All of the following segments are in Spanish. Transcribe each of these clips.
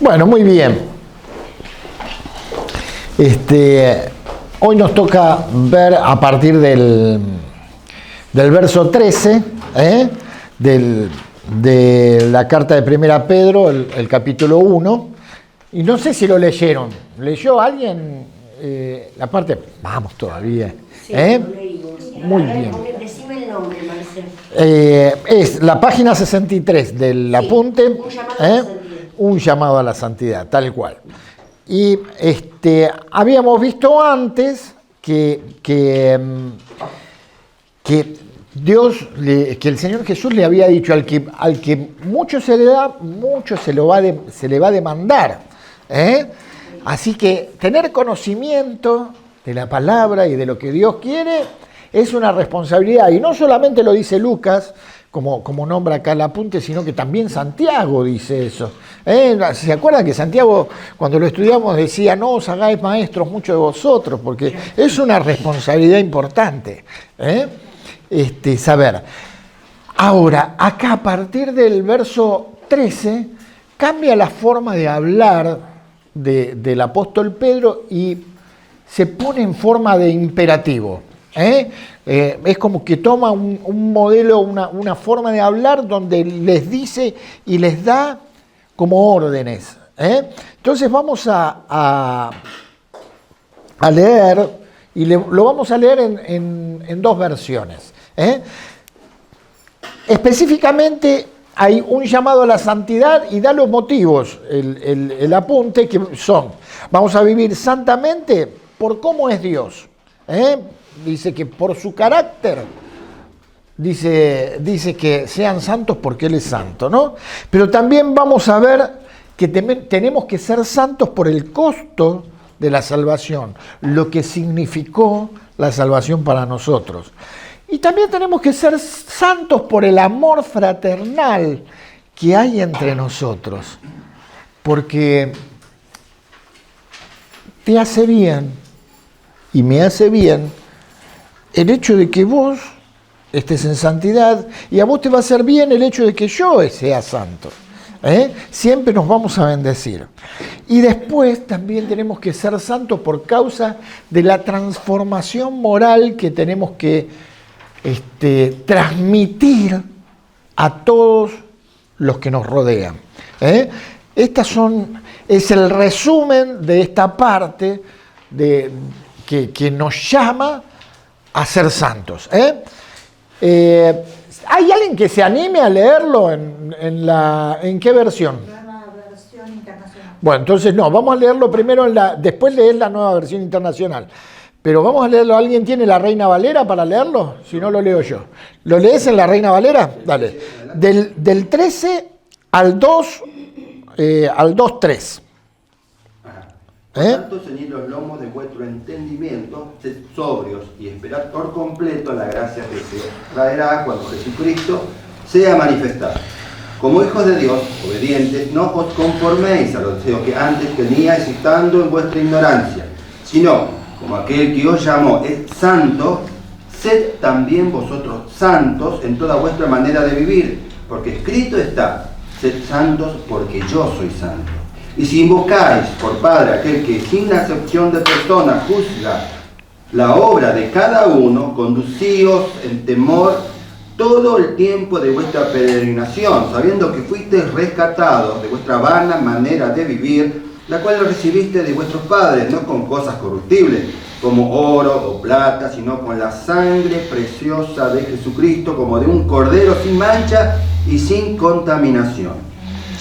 Bueno, muy bien. Hoy nos toca ver a partir del verso 13, de la carta de Primera Pedro, el capítulo 1. Y no sé si lo leyeron. ¿Leyó alguien la parte? Vamos todavía. Sí, lo leímos. Muy bien. Decime el nombre, Marcelo. Es la página 63 del apunte. Un llamado a la santidad. Un llamado a la santidad, tal cual. Y habíamos visto antes que Dios, que el Señor Jesús le había dicho al que mucho se le da, mucho se le va a demandar. Así que tener conocimiento de la palabra y de lo que Dios quiere es una responsabilidad. Y no solamente lo dice Lucas, como nombra acá el apunte, sino que también Santiago dice eso. ¿Se acuerdan que Santiago, cuando lo estudiamos, decía, no os hagáis maestros muchos de vosotros? Porque es una responsabilidad importante, saber. Ahora, acá a partir del verso 13, cambia la forma de hablar del apóstol Pedro y se pone en forma de imperativo. Es como que toma un modelo, una forma de hablar donde les dice y les da como órdenes. Entonces vamos a leer, y lo vamos a leer en dos versiones. Específicamente hay un llamado a la santidad y da los motivos, el apunte, que son: vamos a vivir santamente por cómo es Dios. Dice que por su carácter, dice que sean santos porque Él es santo, ¿no? Pero también vamos a ver que tenemos que ser santos por el costo de la salvación, lo que significó la salvación para nosotros. Y también tenemos que ser santos por el amor fraternal que hay entre nosotros, porque te hace bien y me hace bien el hecho de que vos estés en santidad, y a vos te va a hacer bien el hecho de que yo sea santo. Siempre nos vamos a bendecir. Y después también tenemos que ser santos por causa de la transformación moral que tenemos que transmitir a todos los que nos rodean. Es el resumen de esta parte que nos llama a ser santos. ¿Hay alguien que se anime a leerlo en qué versión? Nueva versión internacional. Bueno, entonces no, vamos a leerlo primero después leer la nueva versión internacional. Pero vamos a leerlo. ¿Alguien tiene la Reina Valera para leerlo? Si no, lo leo yo. ¿Lo lees en la Reina Valera? Dale. Del 13 al 2.3. Por tanto, ceñid los lomos de vuestro entendimiento, sed sobrios y esperad por completo la gracia que se traerá cuando Jesucristo sea manifestado. Como hijos de Dios, obedientes, no os conforméis a los deseos que antes teníais estando en vuestra ignorancia, sino, como aquel que os llamó es santo, sed también vosotros santos en toda vuestra manera de vivir, porque escrito está, sed santos porque yo soy santo. Y si invocáis por Padre aquel que sin acepción de personas juzga la obra de cada uno, conducíos en temor todo el tiempo de vuestra peregrinación, sabiendo que fuisteis rescatados de vuestra vana manera de vivir, la cual recibiste de vuestros padres, no con cosas corruptibles, como oro o plata, sino con la sangre preciosa de Jesucristo, como de un cordero sin mancha y sin contaminación,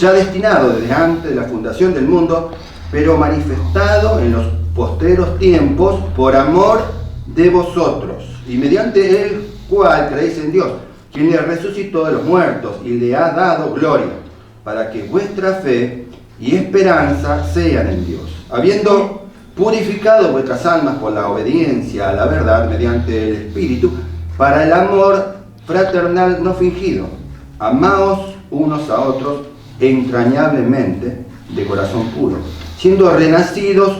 ya destinado desde antes de la fundación del mundo, pero manifestado en los postreros tiempos por amor de vosotros, y mediante el cual creéis en Dios, quien le resucitó de los muertos y le ha dado gloria, para que vuestra fe y esperanza sean en Dios, habiendo purificado vuestras almas por la obediencia a la verdad mediante el Espíritu, para el amor fraternal no fingido. Amaos unos a otros entrañablemente de corazón puro, siendo renacidos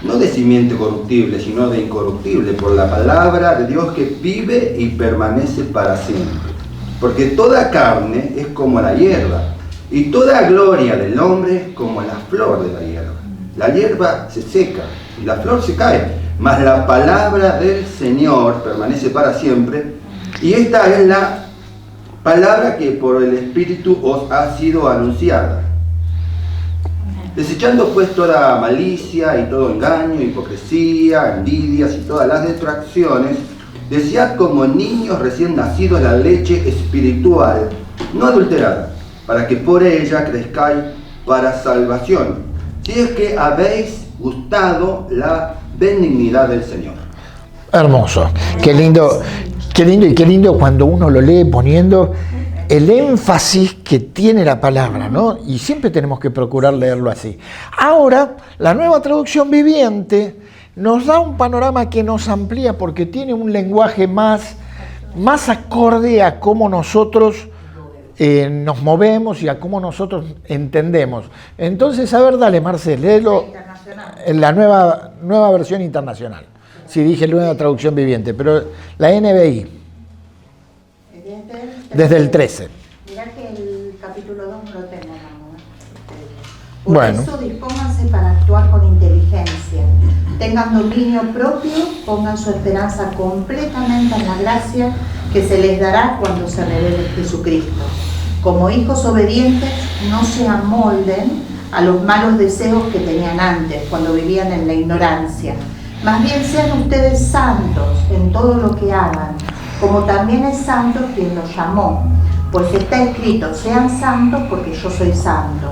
no de simiente corruptible, sino de incorruptible, por la palabra de Dios que vive y permanece para siempre. Porque toda carne es como la hierba, Y toda gloria del hombre como la flor de la hierba. La hierba se seca y la flor se cae, mas la palabra del Señor permanece para siempre. Y esta es la palabra que por el Espíritu os ha sido anunciada. Desechando pues toda malicia y todo engaño, hipocresía, envidias y todas las detracciones, desead como niños recién nacidos la leche espiritual, no adulterada, para que por ella crezcáis para salvación, si es que habéis gustado la benignidad del Señor. Hermoso, qué lindo y qué lindo cuando uno lo lee poniendo el énfasis que tiene la palabra, ¿no? Y siempre tenemos que procurar leerlo así. Ahora, la Nueva Traducción Viviente nos da un panorama que nos amplía porque tiene un lenguaje más acorde a cómo nosotros nos movemos y a cómo nosotros entendemos. Entonces, a ver, dale, Marcel, léelo en la nueva versión internacional. Sí, dije Nueva Traducción Viviente, pero la NBI. Desde el 13. Mirá que el capítulo 2 no lo tengo, mamá. Por Bueno. eso dispónganse para actuar con inteligencia. Tengan dominio propio, pongan su esperanza completamente en la gracia que se les dará cuando se revele Jesucristo. Como hijos obedientes, no se amolden a los malos deseos que tenían antes, cuando vivían en la ignorancia. Más bien sean ustedes santos en todo lo que hagan, como también es santo quien los llamó. Pues está escrito, sean santos porque yo soy santo.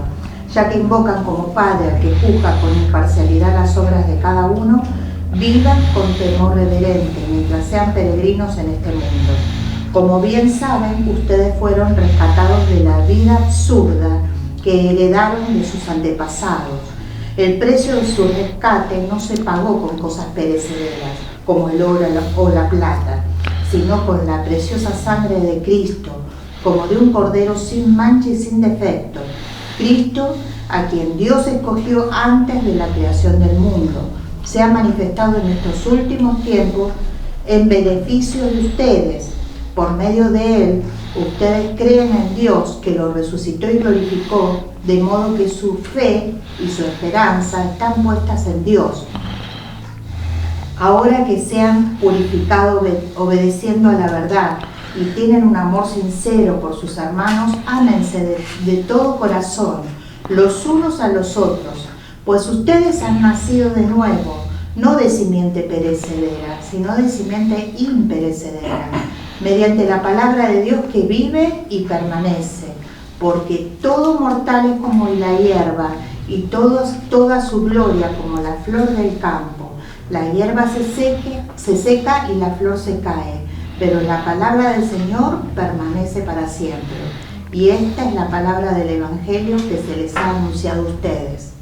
Ya que invocan como Padre al que juzga con imparcialidad las obras de cada uno, vivan con temor reverente mientras sean peregrinos en este mundo. Como bien saben, ustedes fueron rescatados de la vida absurda que heredaron de sus antepasados. El precio de su rescate no se pagó con cosas perecederas, como el oro o la plata, sino con la preciosa sangre de Cristo, como de un cordero sin mancha y sin defecto. Cristo, a quien Dios escogió antes de la creación del mundo, se ha manifestado en estos últimos tiempos en beneficio de ustedes. Por medio de Él, ustedes creen en Dios, que lo resucitó y glorificó, de modo que su fe y su esperanza están puestas en Dios. Ahora que se han purificado obedeciendo a la verdad y tienen un amor sincero por sus hermanos, ámense de todo corazón, los unos a los otros, pues ustedes han nacido de nuevo, no de simiente perecedera, sino de simiente imperecedera, mediante la palabra de Dios que vive y permanece, porque todo mortal es como la hierba, y toda su gloria como la flor del campo. La hierba se seca y la flor se cae, pero la palabra del Señor permanece para siempre. Y esta es la palabra del Evangelio que se les ha anunciado a ustedes.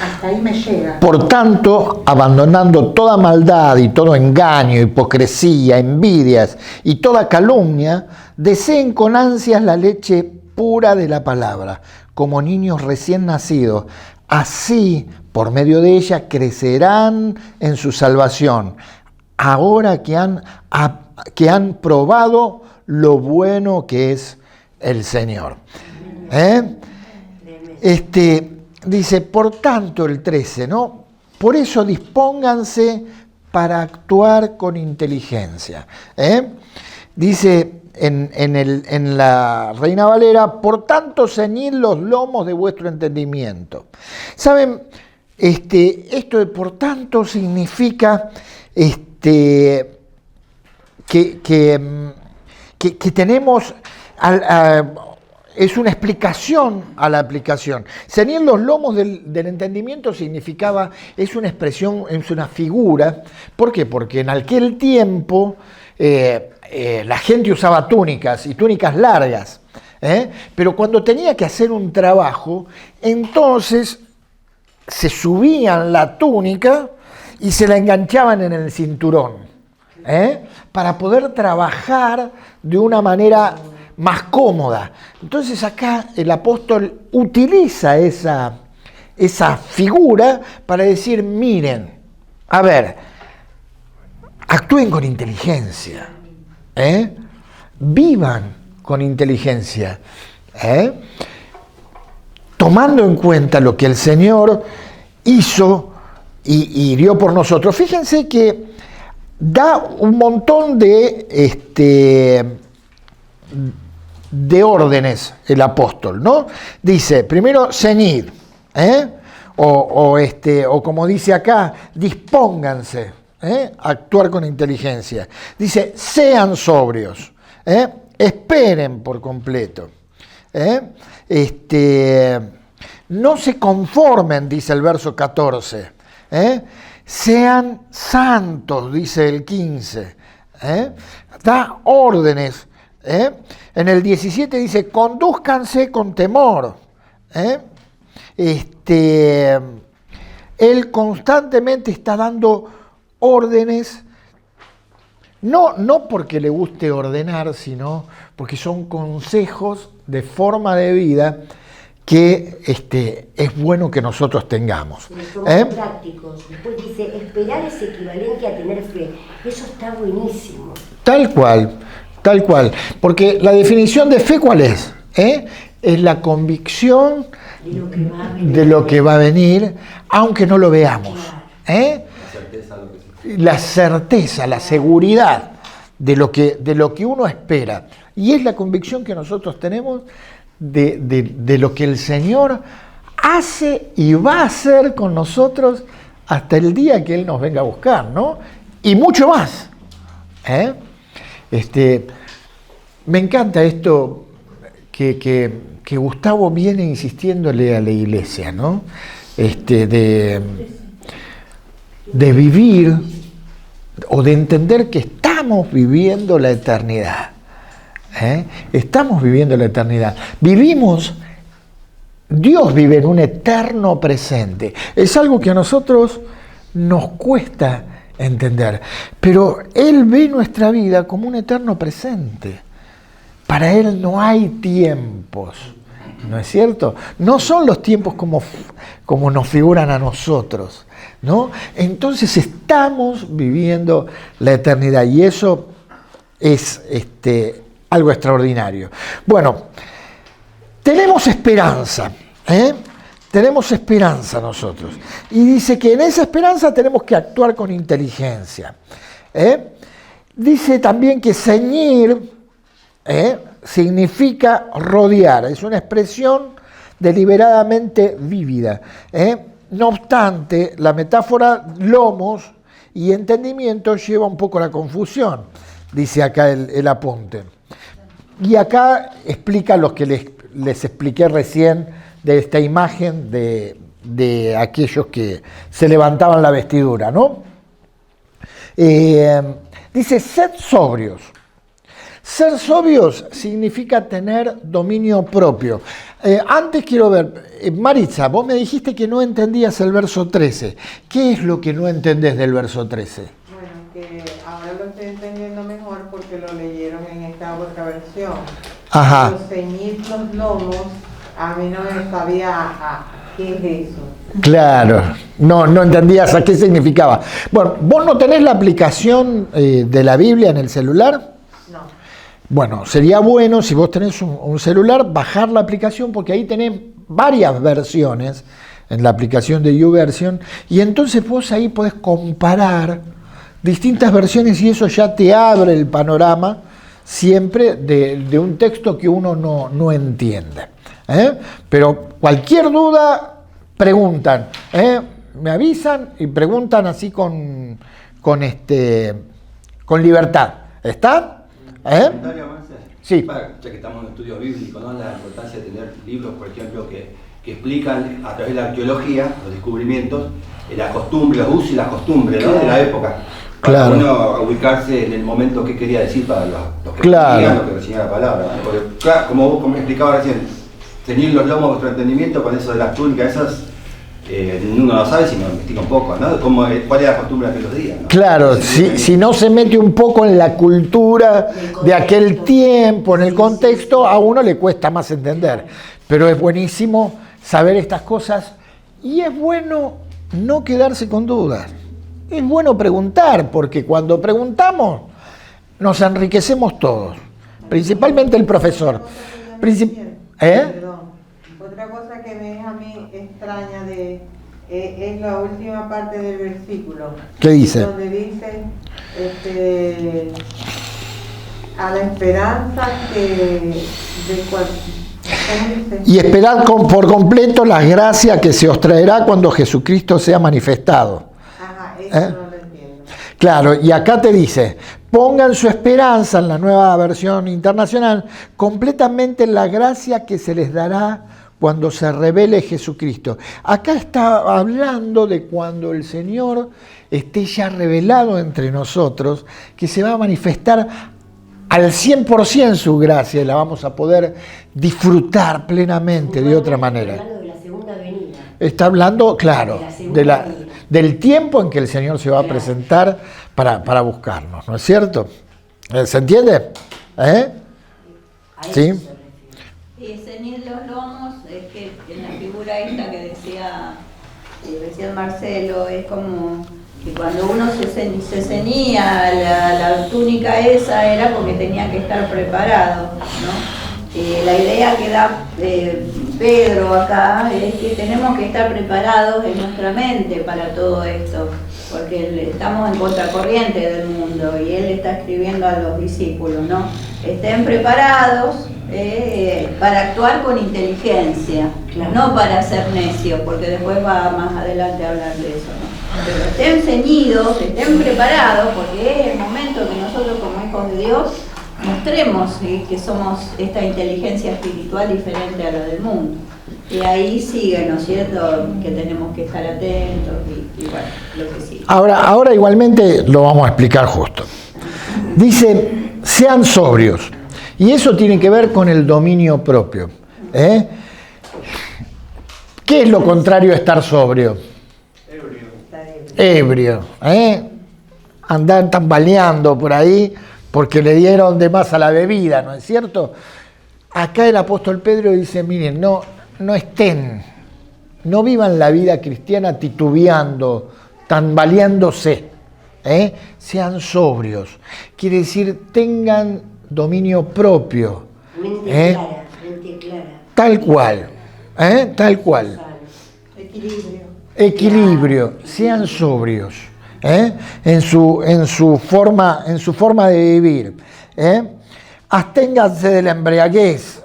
Hasta ahí me llega. Por tanto, abandonando toda maldad y todo engaño, hipocresía, envidias y toda calumnia, deseen con ansias la leche pura de la palabra, como niños recién nacidos. Así, por medio de ella, crecerán en su salvación, ahora que han probado lo bueno que es el Señor. Dice, por tanto, el 13, ¿no? Por eso dispónganse para actuar con inteligencia. Dice en la Reina Valera, por tanto, ceñid los lomos de vuestro entendimiento. ¿Saben? Esto de por tanto significa que tenemos... es una explicación a la aplicación. Ceñir los lomos del entendimiento significaba, es una expresión, es una figura. ¿Por qué? Porque en aquel tiempo la gente usaba túnicas y túnicas largas. Pero cuando tenía que hacer un trabajo, entonces se subían la túnica y se la enganchaban en el cinturón. Para poder trabajar de una manera más cómoda. Entonces acá el apóstol utiliza esa figura para decir, miren, a ver, actúen con inteligencia, vivan con inteligencia. tomando en cuenta lo que el Señor hizo y dio por nosotros. Fíjense que da un montón de órdenes el apóstol, ¿no? Dice, primero, ceñid, o como dice acá, dispónganse, a actuar con inteligencia. Dice, sean sobrios, esperen por completo, no se conformen, dice el verso 14, sean santos, dice el 15, da órdenes. En el 17 dice, condúzcanse con temor. Él constantemente está dando órdenes, no porque le guste ordenar, sino porque son consejos de forma de vida que es bueno que nosotros tengamos. Somos prácticos. Después dice, esperar es equivalente a tener fe. Eso está buenísimo. Tal cual. Porque la definición de fe, ¿cuál es? Es la convicción de lo que va a venir, aunque no lo veamos. La certeza, la seguridad de lo que uno espera. Y es la convicción que nosotros tenemos de lo que el Señor hace y va a hacer con nosotros hasta el día que Él nos venga a buscar, ¿no? Y mucho más. Me encanta esto que Gustavo viene insistiéndole a la iglesia, ¿no? De vivir o de entender que estamos viviendo la eternidad. Estamos viviendo la eternidad. Dios vive en un eterno presente. Es algo que a nosotros nos cuesta entender, pero Él ve nuestra vida como un eterno presente. Para Él no hay tiempos, ¿no es cierto? No son los tiempos como nos figuran a nosotros, ¿no? Entonces estamos viviendo la eternidad y eso es algo extraordinario. Bueno, tenemos esperanza, tenemos esperanza nosotros. Y dice que en esa esperanza tenemos que actuar con inteligencia. Dice también que ceñir significa rodear. Es una expresión deliberadamente vívida. No obstante, la metáfora lomos y entendimiento lleva un poco a la confusión, dice acá el apunte. Y acá explica lo que les expliqué recién de esta imagen de aquellos que se levantaban la vestidura, ¿no? Dice, sed sobrios. Ser sobrios significa tener dominio propio. Antes quiero ver, Maritza, vos me dijiste que no entendías el verso 13. ¿Qué es lo que no entendés del verso 13? Bueno, que ahora lo estoy entendiendo mejor porque lo leyeron en esta otra versión. Ajá. Los ceñir los lomos, a mí no me sabía qué es eso. Claro, no entendías a qué significaba. Bueno, ¿vos no tenés la aplicación de la Biblia en el celular? No. Bueno, sería bueno si vos tenés un celular, bajar la aplicación porque ahí tenés varias versiones en la aplicación de YouVersion y entonces vos ahí podés comparar distintas versiones y eso ya te abre el panorama siempre de un texto que uno no entiende. Pero cualquier duda, preguntan, me avisan y preguntan así con libertad. ¿Está? Sí. Ya que estamos en estudios bíblicos, ¿no? La importancia de tener libros, por ejemplo, que explican a través de la arqueología, los descubrimientos, las costumbres, los usos y las costumbres, ¿no? De la época. Para uno ubicarse en el momento que quería decir para los que digan lo que recibían la palabra. Porque, claro, como vos me explicaba recién, ceñir los lomos de vuestro entendimiento con eso de las túnicas, esas uno no sabe si no investiga un poco, ¿no? ¿Cuál es la costumbre de aquellos días, ¿no? Claro, si no se mete un poco en la cultura de aquel tiempo, en el contexto, a uno le cuesta más entender. Pero es buenísimo saber estas cosas y es bueno no quedarse con dudas. Es bueno preguntar, porque cuando preguntamos nos enriquecemos todos, principalmente el profesor. Perdón. Otra cosa que me deja a mí extraña es la última parte del versículo. ¿Qué dice? Donde dice, a la esperanza ¿cómo dice? Y esperad por completo la gracia que se os traerá cuando Jesucristo sea manifestado. Ajá, eso no lo entiendo. Claro, y acá te dice, pongan su esperanza en la nueva versión internacional, completamente en la gracia que se les dará cuando se revele Jesucristo. Acá está hablando de cuando el Señor esté ya revelado entre nosotros, que se va a manifestar al 100% su gracia y la vamos a poder disfrutar plenamente de otra manera. Está hablando de la segunda venida. Está hablando, claro, del tiempo en que el Señor se va a presentar para buscarnos, ¿no es cierto? ¿Se entiende? ¿Eh? A eso ¿Sí? se refiere. Y ceñir los lomos, es que en la figura esta que decía recién Marcelo, es como que cuando uno se ceñía la túnica esa era porque tenía que estar preparado, ¿no? La idea que da Pedro acá es que tenemos que estar preparados en nuestra mente para todo esto, porque estamos en contracorriente del mundo y él está escribiendo a los discípulos, ¿no? Estén preparados para actuar con inteligencia, Claro. no para ser necios, porque después va más adelante a hablar de eso, ¿no? Pero estén ceñidos, estén preparados, porque es el momento que nosotros como hijos de Dios mostremos que somos esta inteligencia espiritual diferente a la del mundo. Y ahí sigue, ¿no es cierto?, que tenemos que estar atentos y bueno, lo que sigue. Ahora igualmente lo vamos a explicar justo. Dice, sean sobrios. Y eso tiene que ver con el dominio propio. ¿Eh? ¿Qué es lo contrario a estar sobrio? Ebrio. Andar tambaleando por ahí porque le dieron de más a la bebida, ¿no es cierto? Acá el apóstol Pedro dice, miren, no estén, no vivan la vida cristiana titubeando, tambaleándose, sean sobrios. Quiere decir, tengan dominio propio. Mente clara. Tal cual, tal cual. Equilibrio, sean sobrios, en su forma de vivir. Absténganse de la embriaguez,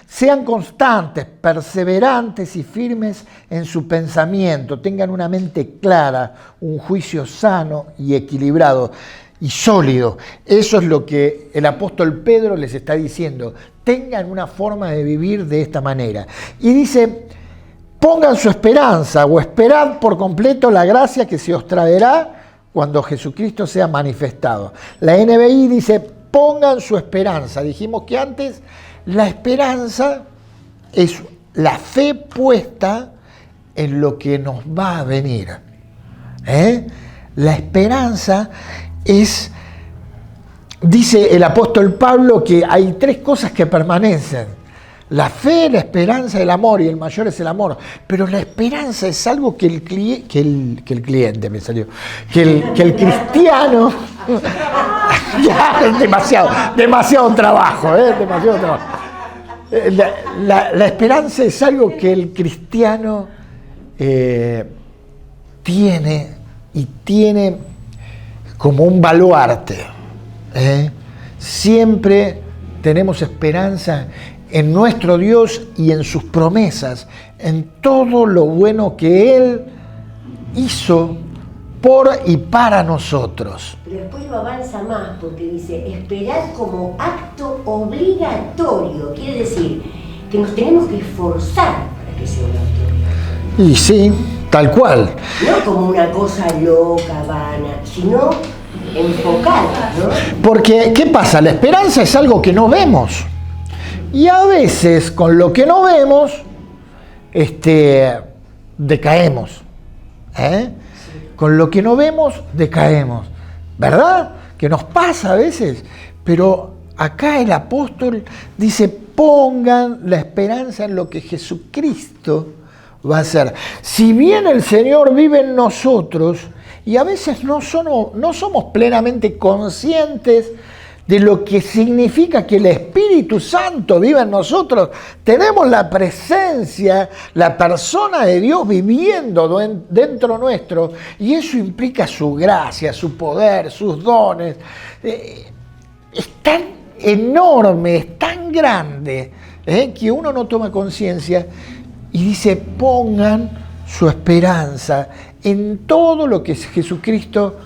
sean constantes, perseverantes y firmes en su pensamiento, tengan una mente clara, un juicio sano y equilibrado y sólido. Eso es lo que el apóstol Pedro les está diciendo, tengan una forma de vivir de esta manera. Y dice, pongan su esperanza o esperad por completo la gracia que se os traerá cuando Jesucristo sea manifestado. La NBI dice, pongan su esperanza. Dijimos que antes la esperanza es la fe puesta en lo que nos va a venir. La esperanza es, dice el apóstol Pablo, que hay tres cosas que permanecen. La fe, la esperanza, el amor, y el mayor es el amor. Pero la esperanza es algo que el cliente, me salió, que el cristiano, ya es demasiado trabajo, demasiado trabajo. La esperanza es algo que el cristiano tiene como un baluarte. Siempre tenemos esperanza en nuestro Dios y en sus promesas, en todo lo bueno que Él hizo por y para nosotros. Pero después lo avanza más porque dice, esperar como acto obligatorio. Quiere decir que nos tenemos que esforzar para que sea obligatorio. Y sí, tal cual. No como una cosa loca, vana, sino enfocada, ¿no? Porque, ¿qué pasa? La esperanza es algo que no vemos. Y a veces con lo que no vemos, decaemos. Con lo que no vemos, decaemos. ¿Verdad? Que nos pasa a veces. Pero acá el apóstol dice, pongan la esperanza en lo que Jesucristo va a hacer. Si bien el Señor vive en nosotros, y a veces no somos plenamente conscientes de lo que significa que el Espíritu Santo vive en nosotros. Tenemos la presencia, la persona de Dios viviendo dentro nuestro, y eso implica su gracia, su poder, sus dones. Es tan enorme, es tan grande, que uno no toma conciencia y dice: pongan su esperanza en todo lo que Jesucristo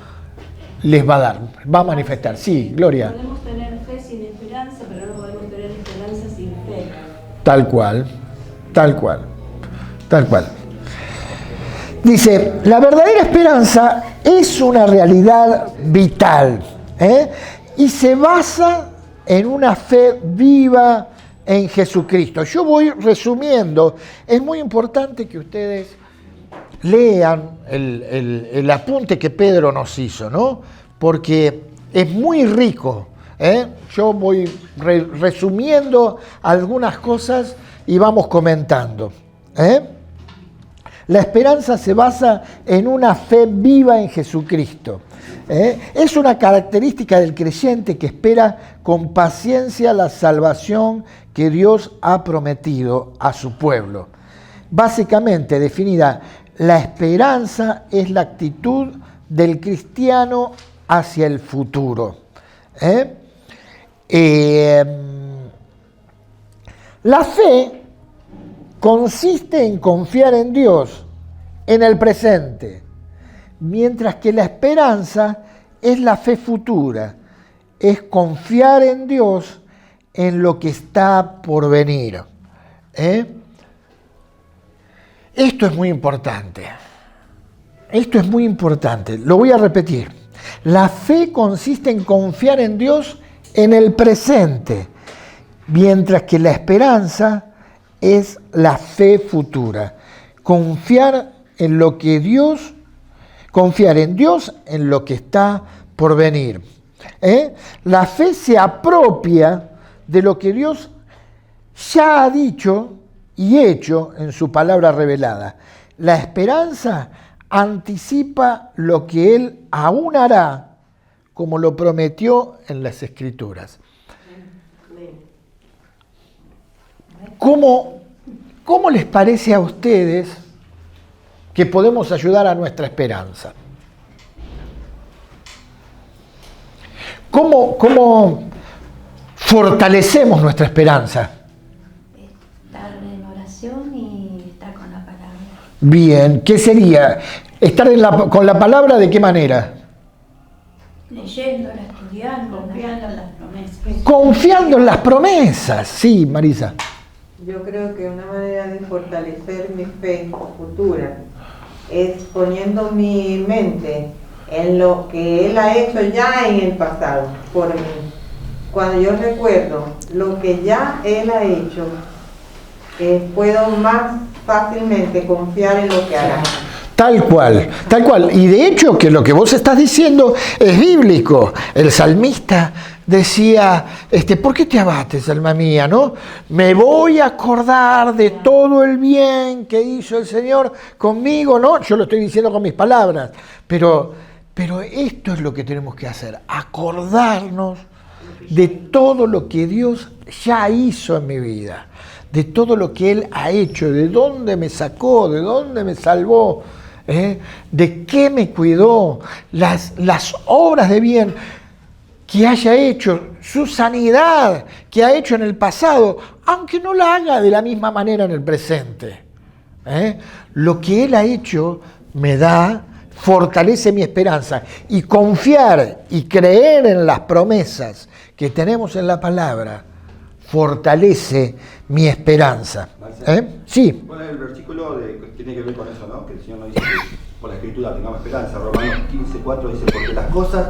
les va a dar, va a manifestar. Sí, Gloria. Podemos tener fe sin esperanza, pero no podemos tener esperanza sin fe. Tal cual, tal cual, tal cual. Dice: la verdadera esperanza es una realidad vital, y se basa en una fe viva en Jesucristo. Yo voy resumiendo. Es muy importante que ustedes lean el apunte que Pedro nos hizo, ¿no? Porque es muy rico. Yo voy resumiendo algunas cosas y vamos comentando. La esperanza se basa en una fe viva en Jesucristo. Es una característica del creyente que espera con paciencia la salvación que Dios ha prometido a su pueblo. Básicamente definida, la esperanza es la actitud del cristiano hacia el futuro. La fe consiste en confiar en Dios en el presente, mientras que la esperanza es la fe futura, es confiar en Dios en lo que está por venir. Esto es muy importante. Esto es muy importante. Lo voy a repetir. La fe consiste en confiar en Dios en el presente, mientras que la esperanza es la fe futura. Confiar en Dios en lo que está por venir. La fe se apropia de lo que Dios ya ha dicho y hecho en su palabra revelada. La esperanza anticipa lo que Él aún hará, como lo prometió en las Escrituras. ¿Cómo les parece a ustedes que podemos ayudar a nuestra esperanza? ¿Cómo fortalecemos nuestra esperanza? Estar en oración y estar con la palabra. Bien, ¿qué sería? ¿Estar con la palabra de qué manera? Leyéndola, estudiando, Confiando en las promesas. Confiando en las promesas. Sí, Marisa. Yo creo que una manera de fortalecer mi fe futura es poniendo mi mente en lo que Él ha hecho ya en el pasado por mí. Cuando yo recuerdo lo que ya Él ha hecho, puedo más fácilmente confiar en lo que hará. Tal cual, tal cual. Y de hecho que lo que vos estás diciendo es bíblico. El salmista decía, ¿por qué te abates, alma mía? ¿No? Me voy a acordar de todo el bien que hizo el Señor conmigo, ¿no? Yo lo estoy diciendo con mis palabras, pero esto es lo que tenemos que hacer, acordarnos de todo lo que Dios ya hizo en mi vida, de todo lo que Él ha hecho, de dónde me sacó, de dónde me salvó, de qué me cuidó, las obras de bien que haya hecho, su sanidad que ha hecho en el pasado, aunque no la haga de la misma manera en el presente. Lo que Él ha hecho me fortalece mi esperanza, y confiar y creer en las promesas que tenemos en la palabra fortalece mi esperanza. Sí. Bueno, el versículo que tiene que ver con eso, ¿no? Que el Señor nos dice que por la Escritura tengamos esperanza. Romanos 15:4 dice: porque las cosas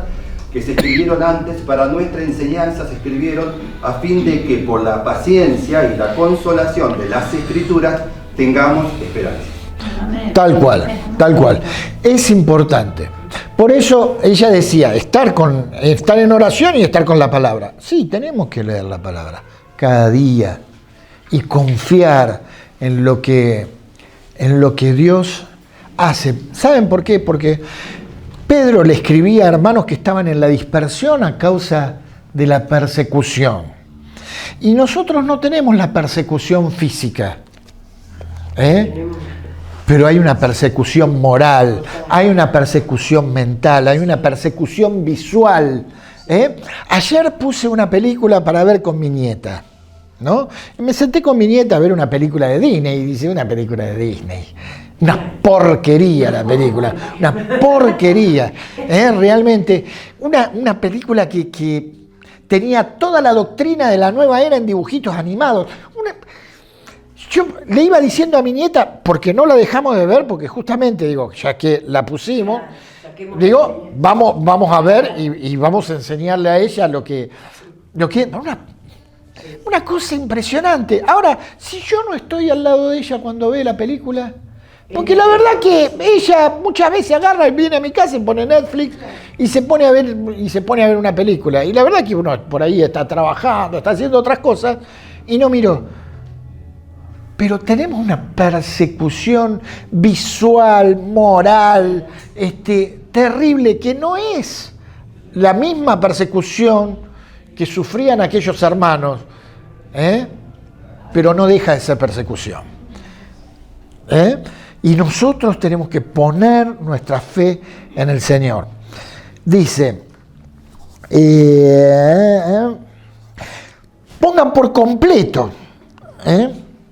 que se escribieron antes para nuestra enseñanza se escribieron a fin de que por la paciencia y la consolación de las Escrituras tengamos esperanza. Tal cual, tal cual. Es importante. Por eso ella decía, estar en oración y estar con la palabra. Sí, tenemos que leer la palabra cada día y confiar en lo que Dios hace. ¿Saben por qué? Porque Pedro le escribía a hermanos que estaban en la dispersión a causa de la persecución. Y nosotros no tenemos la persecución física, pero hay una persecución moral, hay una persecución mental, hay una persecución visual. Ayer puse una película para ver con mi nieta, ¿no? Y me senté con mi nieta a ver una película de Disney y dice, una película de Disney. Una porquería la película, una porquería. Realmente, una película que tenía toda la doctrina de la nueva era en dibujitos animados. Yo le iba diciendo a mi nieta, porque no la dejamos de ver, porque justamente, digo, ya que la pusimos, digo, vamos a ver y vamos a enseñarle a ella lo que una cosa impresionante. Ahora, si yo no estoy al lado de ella cuando ve la película, porque la verdad que ella muchas veces agarra y viene a mi casa y pone Netflix y se pone a ver una película. Y la verdad que uno por ahí está trabajando, está haciendo otras cosas y no miró. Pero tenemos una persecución visual, moral, terrible, que no es la misma persecución que sufrían aquellos hermanos, pero no deja de ser persecución. Y nosotros tenemos que poner nuestra fe en el Señor. Dice, pongan por completo.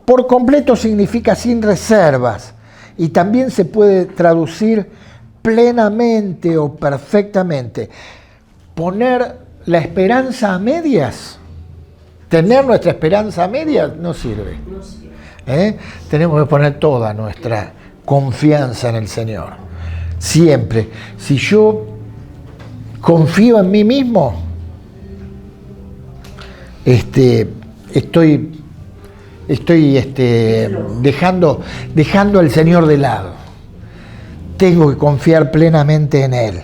Por completo significa sin reservas. Y también se puede traducir plenamente o perfectamente. Poner la esperanza a medias, tener nuestra esperanza a medias, no sirve. Tenemos que poner toda nuestra confianza en el Señor. Siempre. Si yo confío en mí mismo, estoy dejando al Señor de lado. Tengo que confiar plenamente en Él.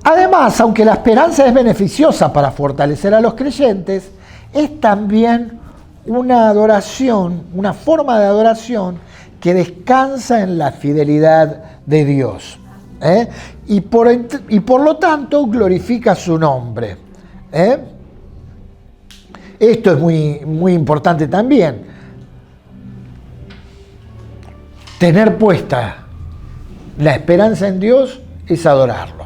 Además, aunque la esperanza es beneficiosa para fortalecer a los creyentes, es también una adoración, una forma de adoración que descansa en la fidelidad de Dios. Y por lo tanto glorifica su nombre. Esto es muy, muy importante también. Tener puesta la esperanza en Dios es adorarlo.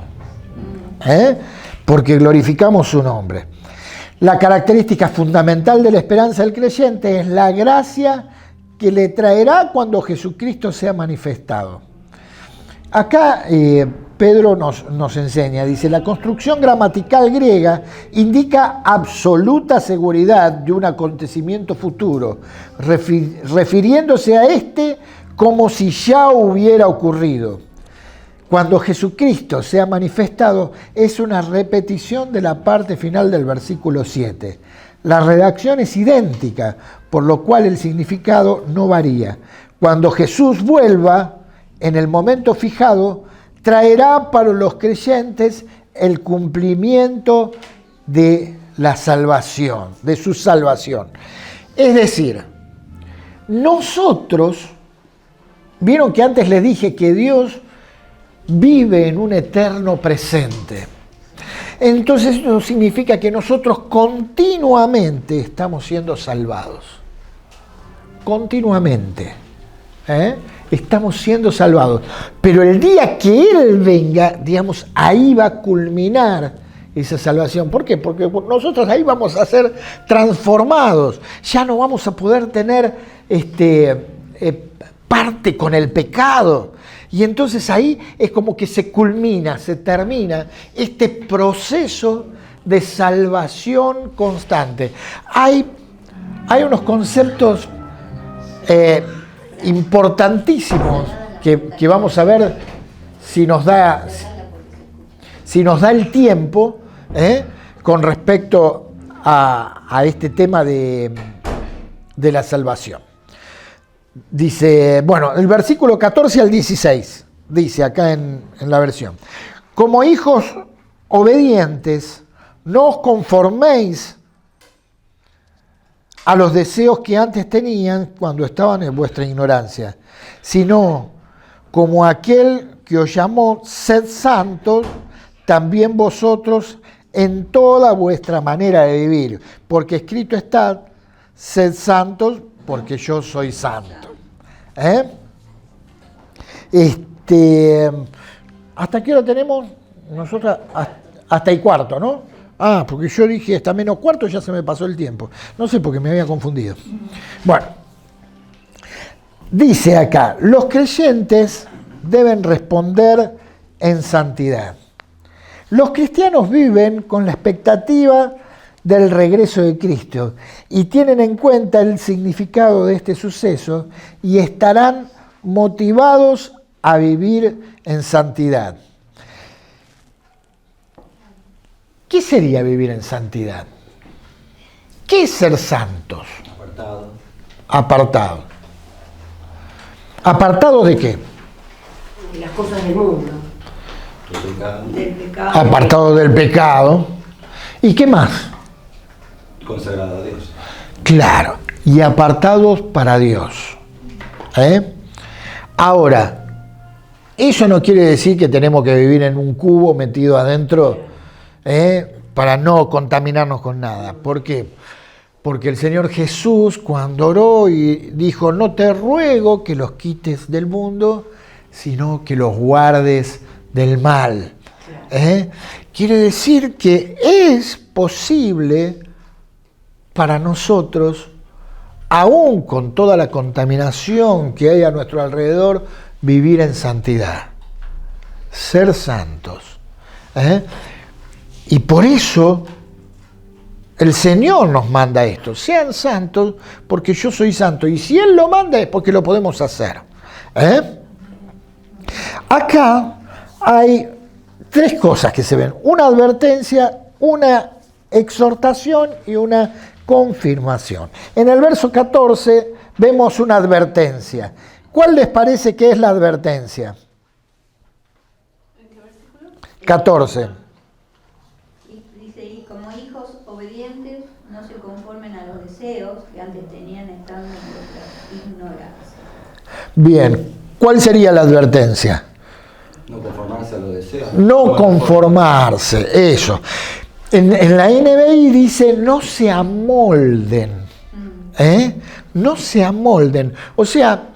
Porque glorificamos su nombre. La característica fundamental de la esperanza del creyente es la gracia que le traerá cuando Jesucristo sea manifestado. Acá Pedro nos enseña, dice, la construcción gramatical griega indica absoluta seguridad de un acontecimiento futuro, refiriéndose a como si ya hubiera ocurrido. Cuando Jesucristo sea manifestado, es una repetición de la parte final del versículo 7. La redacción es idéntica, por lo cual el significado no varía. Cuando Jesús vuelva, en el momento fijado, traerá para los creyentes el cumplimiento de la salvación, de su salvación. Es decir, nosotros, vieron que antes les dije que Dios vive en un eterno presente. Entonces eso significa que nosotros continuamente estamos siendo salvados. Continuamente. Estamos siendo salvados. Pero el día que Él venga, digamos, ahí va a culminar esa salvación. ¿Por qué? Porque nosotros ahí vamos a ser transformados. Ya no vamos a poder tener parte con el pecado. Y entonces ahí es como que se culmina, se termina este proceso de salvación constante. Hay unos conceptos importantísimos que vamos a ver si nos da el tiempo con respecto a este tema de la salvación. Dice, bueno, el versículo 14 al 16, dice acá en la versión: como hijos obedientes, no os conforméis a los deseos que antes tenían cuando estaban en vuestra ignorancia, sino como aquel que os llamó, sed santos, también vosotros en toda vuestra manera de vivir, porque escrito está, sed santos, porque yo soy santo. ¿Hasta qué hora tenemos? Nosotros hasta y cuarto, ¿no? Ah, porque yo dije hasta menos cuarto, ya se me pasó el tiempo. No sé, porque me había confundido. Bueno, dice acá, los creyentes deben responder en santidad. Los cristianos viven con la expectativa del regreso de Cristo y tienen en cuenta el significado de este suceso y estarán motivados a vivir en santidad. ¿Qué sería vivir en santidad? ¿Qué es ser santos? Apartado. Apartado. ¿Apartado de qué? De las cosas del mundo. Del pecado. Apartado del pecado. ¿Y qué más? Consagrado a Dios. Claro, y apartados para Dios. Ahora, eso no quiere decir que tenemos que vivir en un cubo metido adentro para no contaminarnos con nada. ¿Por qué? Porque el Señor Jesús, cuando oró y dijo, no te ruego que los quites del mundo, sino que los guardes del mal. Quiere decir que es posible para nosotros, aún con toda la contaminación que hay a nuestro alrededor, vivir en santidad, ser santos. Y por eso el Señor nos manda esto, sean santos porque yo soy santo, y si Él lo manda es porque lo podemos hacer. Acá hay tres cosas que se ven, una advertencia, una exhortación y una confirmación. En el verso 14 vemos una advertencia. ¿Cuál les parece que es la advertencia? 14. Dice, y como hijos obedientes, no se conformen a los deseos que antes tenían estando en vuestra ignorancia. Bien, ¿cuál sería la advertencia? No conformarse a los deseos. No conformarse, eso. En la NBI dice, no se amolden. No se amolden. O sea,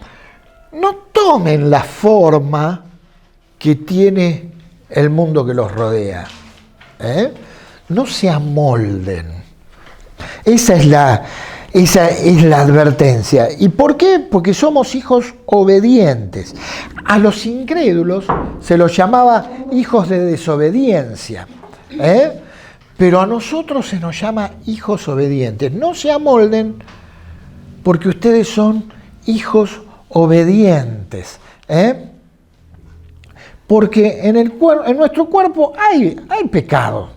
no tomen la forma que tiene el mundo que los rodea. No se amolden. Esa es la advertencia. ¿Y por qué? Porque somos hijos obedientes. A los incrédulos se los llamaba hijos de desobediencia. Pero a nosotros se nos llama hijos obedientes. No se amolden porque ustedes son hijos obedientes. Porque en nuestro cuerpo hay pecado.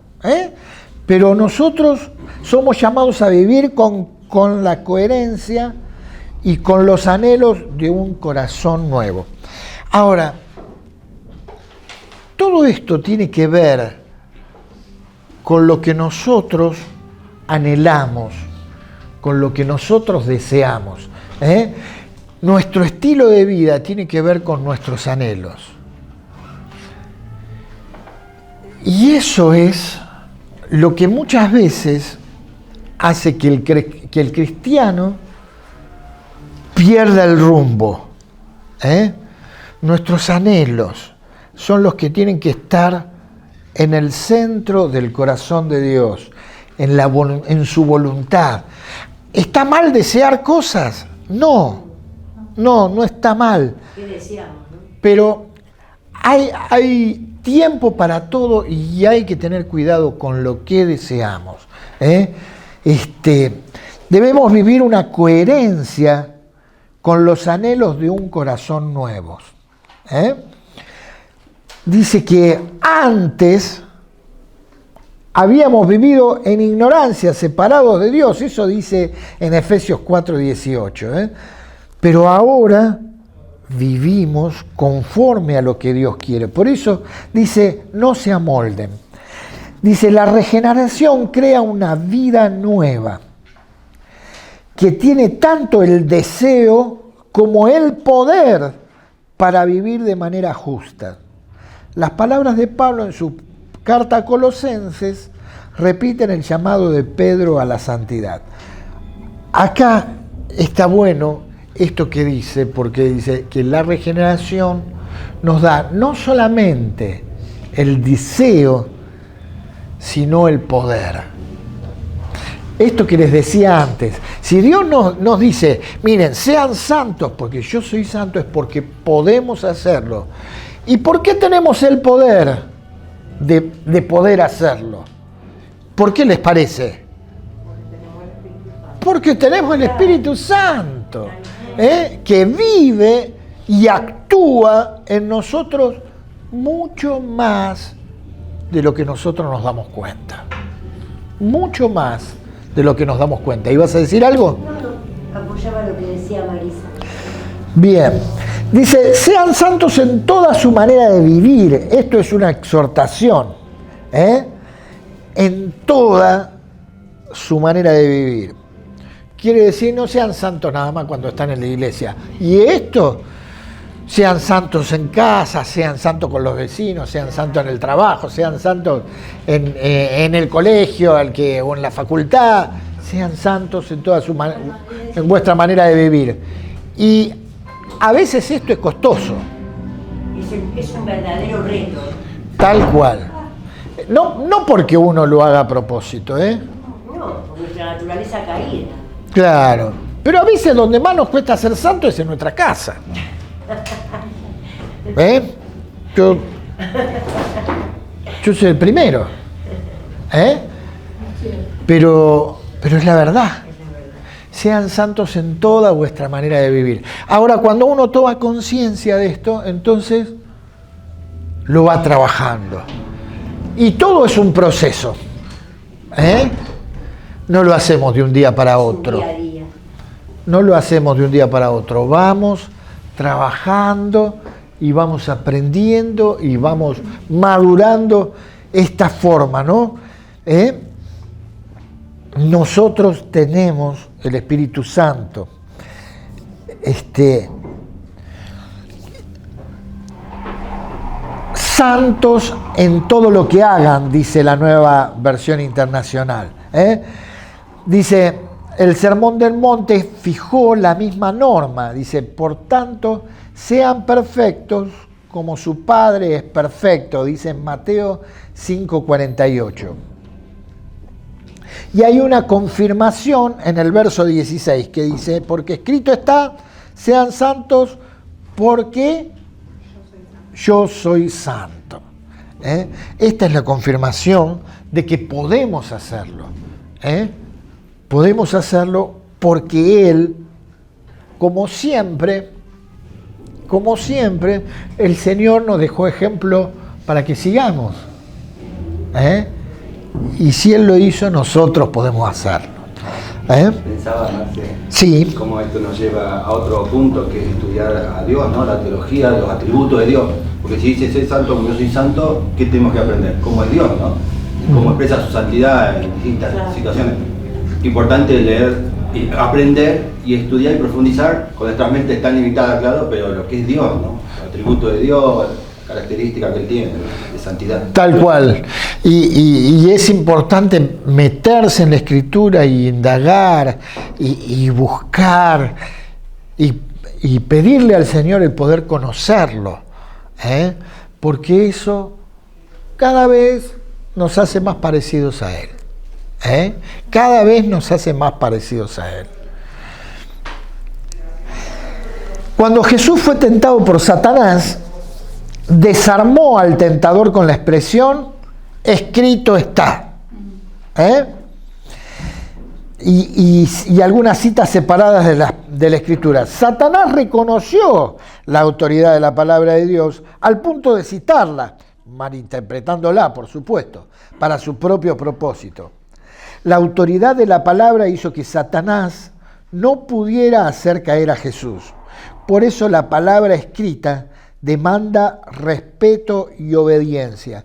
Pero nosotros somos llamados a vivir con la coherencia y con los anhelos de un corazón nuevo. Ahora, todo esto tiene que ver con lo que nosotros anhelamos, con lo que nosotros deseamos. Nuestro estilo de vida tiene que ver con nuestros anhelos. Y eso es lo que muchas veces hace que el cristiano pierda el rumbo. Nuestros anhelos son los que tienen que estar en el centro del corazón de Dios, en su voluntad. ¿Está mal desear cosas? No está mal. ¿Qué deseamos, no? Pero hay tiempo para todo y hay que tener cuidado con lo que deseamos. Debemos vivir una coherencia con los anhelos de un corazón nuevo. Dice que antes habíamos vivido en ignorancia, separados de Dios. Eso dice en Efesios 4:18. Pero ahora vivimos conforme a lo que Dios quiere. Por eso dice, no se amolden. Dice, la regeneración crea una vida nueva que tiene tanto el deseo como el poder para vivir de manera justa. Las palabras de Pablo en su carta a Colosenses repiten el llamado de Pedro a la santidad. Acá está bueno esto que dice, porque dice que la regeneración nos da no solamente el deseo, sino el poder. Esto que les decía antes, si Dios nos dice, miren, sean santos, porque yo soy santo, es porque podemos hacerlo. ¿Y por qué tenemos el poder de poder hacerlo? ¿Por qué les parece? Porque tenemos el Espíritu Santo, que vive y actúa en nosotros mucho más de lo que nosotros nos damos cuenta. Mucho más de lo que nos damos cuenta. ¿Ibas a decir algo? No, apoyaba lo que decía Marisa. Bien. Dice, sean santos en toda su manera de vivir. Esto es una exhortación. En toda su manera de vivir. Quiere decir, no sean santos nada más cuando están en la iglesia. Y esto, sean santos en casa, sean santos con los vecinos, sean santos en el trabajo, sean santos en el colegio o en la facultad, sean santos en toda en vuestra manera de vivir. Y a veces esto es costoso. Es un verdadero reto. Tal cual. No porque uno lo haga a propósito, No, por nuestra naturaleza caída. Claro. Pero a veces donde más nos cuesta ser santos es en nuestra casa. Yo soy el primero. Pero es la verdad. Sean santos en toda vuestra manera de vivir. Ahora, cuando uno toma conciencia de esto, entonces lo va trabajando. Y todo es un proceso. No lo hacemos de un día para otro. Día a día. No lo hacemos de un día para otro. Vamos trabajando y vamos aprendiendo y vamos madurando esta forma, ¿no? Nosotros tenemos el Espíritu Santo. Santos en todo lo que hagan, dice la Nueva Versión Internacional. Dice, el Sermón del Monte fijó la misma norma. Dice, por tanto, sean perfectos como su Padre es perfecto, dice en Mateo 5:48. Y hay una confirmación en el verso 16 que dice, porque escrito está, sean santos porque yo soy santo. Esta es la confirmación de que podemos hacerlo. Podemos hacerlo porque Él, como siempre, el Señor nos dejó ejemplo para que sigamos. Y si Él lo hizo, nosotros podemos hacerlo. Pensaba, Marce, Sí. cómo esto nos lleva a otro punto, que es estudiar a Dios, ¿no? La teología, los atributos de Dios. Porque si dice ser santo como yo soy santo, ¿qué tenemos que aprender? ¿Cómo es Dios, no? ¿Cómo expresa su santidad en distintas situaciones? Importante leer, aprender y estudiar y profundizar con nuestra mente tan limitada, claro, pero lo que es Dios, ¿no? El atributo de Dios, características que Él tiene, de santidad. Tal cual. Y es importante meterse en la Escritura y indagar y buscar y pedirle al Señor el poder conocerlo, porque eso cada vez nos hace más parecidos a Él. Cada vez nos hace más parecidos a Él. Cuando Jesús fue tentado por Satanás, desarmó al tentador con la expresión, escrito está. Y algunas citas separadas de la Escritura. Satanás reconoció la autoridad de la palabra de Dios al punto de citarla, malinterpretándola, por supuesto, para su propio propósito. La autoridad de la palabra hizo que Satanás no pudiera hacer caer a Jesús. Por eso la palabra escrita demanda respeto y obediencia.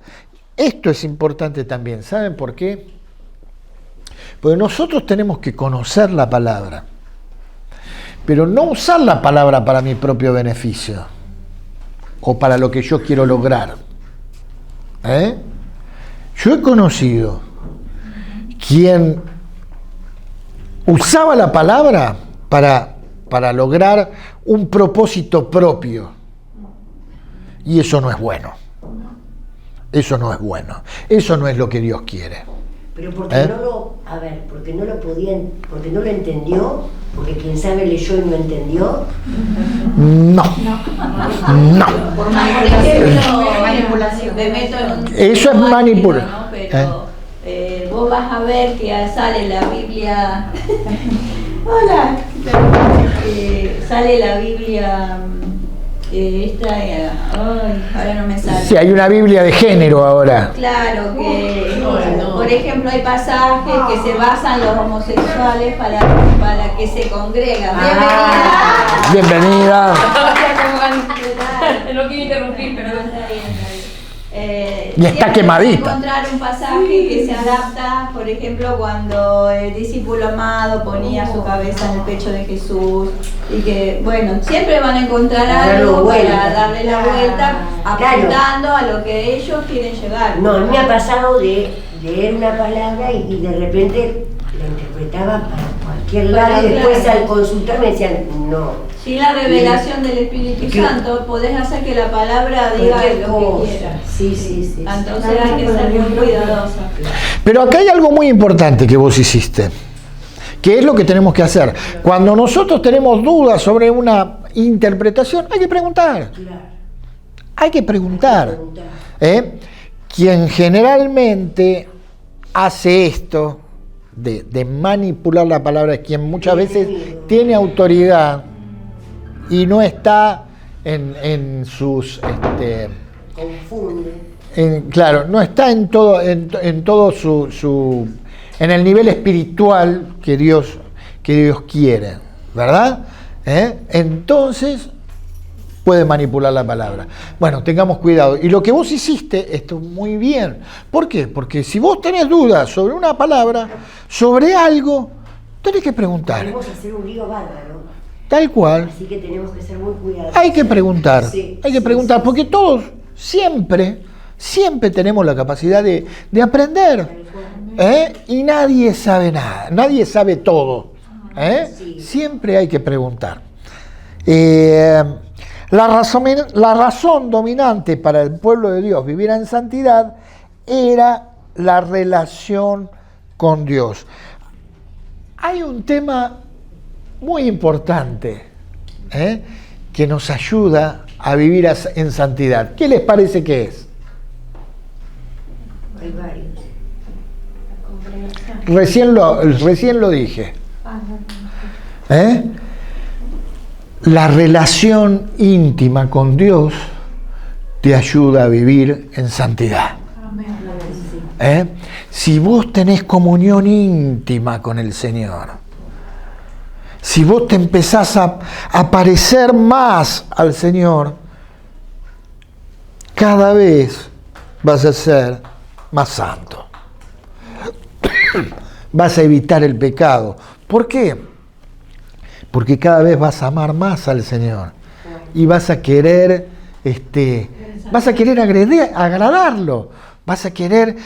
Esto es importante también. ¿Saben por qué? Porque nosotros tenemos que conocer la palabra, pero no usar la palabra para mi propio beneficio o para lo que yo quiero lograr. Yo he conocido quien usaba la palabra para lograr un propósito propio. Y eso no es bueno. Eso no es bueno. Eso no es lo que Dios quiere. Pero porque porque no lo podían, porque no lo entendió, porque quien sabe leyó y no entendió. No. No. Por manipulación. Me meto en un Eso es manipular. ¿no? Pero vos vas a ver que sale la Biblia. Hola. Sale la Biblia. Ahora no me sale. Sí, hay una Biblia de género ahora. Claro que, por ejemplo, hay pasajes que se basan los homosexuales para que se congregan. Bienvenida. No quiero interrumpir, pero está bien. Y está quemadita. Encontrar un pasaje que se adapta, por ejemplo, cuando el discípulo amado ponía su cabeza en el pecho de Jesús, y que, bueno, siempre van a encontrar algo para darle la vuelta, apuntando a lo que ellos quieren llegar. No, a mí me ha pasado de leer una palabra y de repente la interpretaba para cualquier lado, y después al consultar me decían, no. Sin la revelación del Espíritu Santo, podés hacer que la palabra diga lo que quieras. Sí. Entonces hay que ser muy cuidadosa. Pero acá hay algo muy importante que vos hiciste, que es lo que tenemos que hacer. Cuando nosotros tenemos dudas sobre una interpretación, hay que preguntar. Hay que preguntar. Quien generalmente hace esto de manipular la palabra es quien muchas veces tiene autoridad y no está en sus Confunde. claro, no está en todo su en el nivel espiritual que Dios quiere, ¿verdad? Entonces puede manipular la palabra. Bueno, tengamos cuidado. Y lo que vos hiciste, esto muy bien. ¿Por qué? Porque si vos tenés dudas sobre una palabra, sobre algo, tenés que preguntar. Podemos hacer un lío bárbaro. Tal cual. Así que tenemos que ser muy cuidadosos. Hay que preguntar, hay que preguntar, sí. porque todos siempre tenemos la capacidad de aprender. Y nadie sabe nada, nadie sabe todo. Siempre hay que preguntar. La razón dominante para el pueblo de Dios vivir en santidad era la relación con Dios. Hay un tema muy importante que nos ayuda a vivir en santidad. ¿Qué les parece que es? Hay varios. Recién lo dije. La relación íntima con Dios te ayuda a vivir en santidad. Si vos tenés comunión íntima con el Señor, si vos te empezás a parecer más al Señor, cada vez vas a ser más santo. Vas a evitar el pecado. ¿Por qué? Porque cada vez vas a amar más al Señor y vas a querer, agradarlo, vas a querer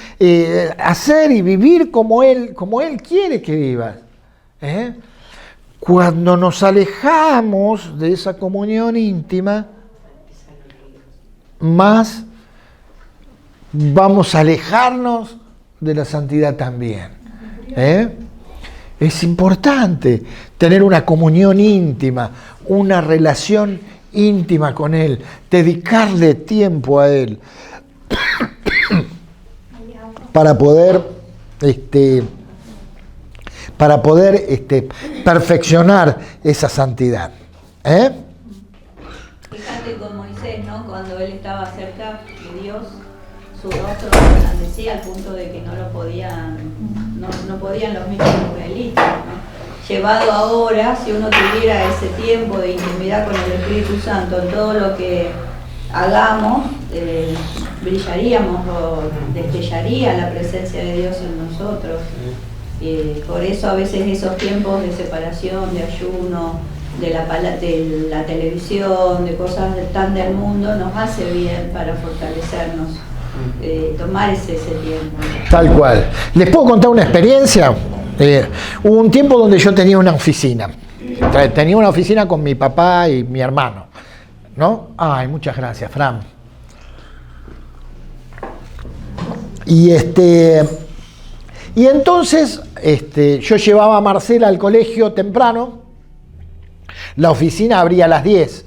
hacer y vivir como Él quiere que vivas. Cuando nos alejamos de esa comunión íntima, más vamos a alejarnos de la santidad también. Es importante tener una comunión íntima, una relación íntima con Él, dedicarle tiempo a Él para poder perfeccionar esa santidad. Fíjate con Moisés, ¿no? Cuando él estaba cerca de Dios, su rostro resplandecía al punto de que no podían los mismos israelitas, ¿no? Llevado ahora, si uno tuviera ese tiempo de intimidad con el Espíritu Santo en todo lo que hagamos, brillaríamos o destellaría la presencia de Dios en nosotros. Por eso a veces esos tiempos de separación, de ayuno, de la televisión, de cosas tan del mundo, nos hace bien para fortalecernos tomar ese tiempo. Tal cual. ¿Les puedo contar una experiencia? Hubo un tiempo donde yo tenía una oficina. Tenía una oficina con mi papá y mi hermano, ¿no? Ay, muchas gracias, Fran. Y entonces yo llevaba a Marcela al colegio temprano. La oficina abría a las 10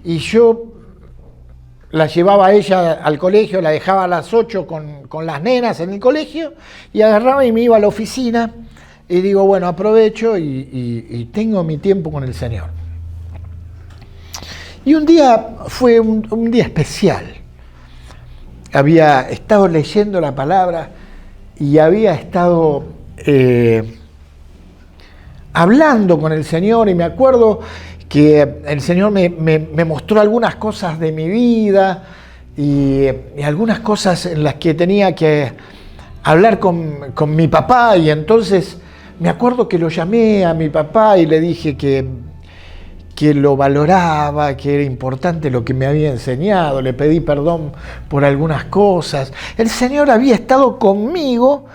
y yo la llevaba a ella al colegio, la dejaba a las 8 con las nenas en el colegio y agarraba y me iba a la oficina y digo, bueno, aprovecho y tengo mi tiempo con el Señor. Y un día fue un día especial. Había estado leyendo la palabra y había estado hablando con el Señor y me acuerdo que el Señor me mostró algunas cosas de mi vida y algunas cosas en las que tenía que hablar con mi papá, y entonces me acuerdo que lo llamé a mi papá y le dije que lo valoraba, que era importante lo que me había enseñado, le pedí perdón por algunas cosas. El Señor había estado conmigo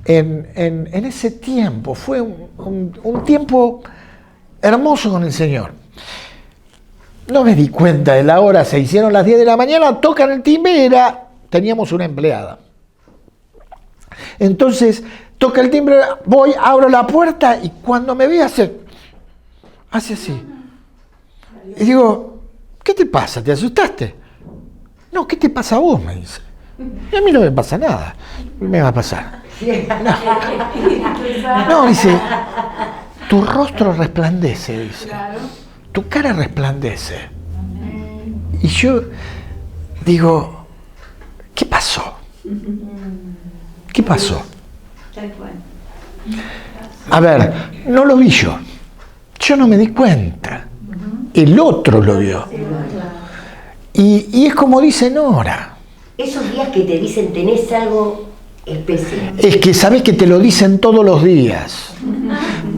en ese tiempo, fue un tiempo hermoso con el Señor. No me di cuenta de la hora, se hicieron las 10 de la mañana, tocan el timbre, teníamos una empleada. Entonces, toca el timbre, voy, abro la puerta y cuando me ve hace así. Y digo, ¿qué te pasa? ¿Te asustaste? No, ¿qué te pasa a vos? Me dice. Y a mí no me pasa nada. Me va a pasar. No, dice, tu rostro resplandece, dice. Tu cara resplandece. Y yo digo, ¿qué pasó? ¿Qué pasó? A ver, no lo vi yo. Yo no me di cuenta. El otro lo vio. Y es como dice Nora. Esos días que te dicen tenés algo especial. Es que sabés que te lo dicen todos los días.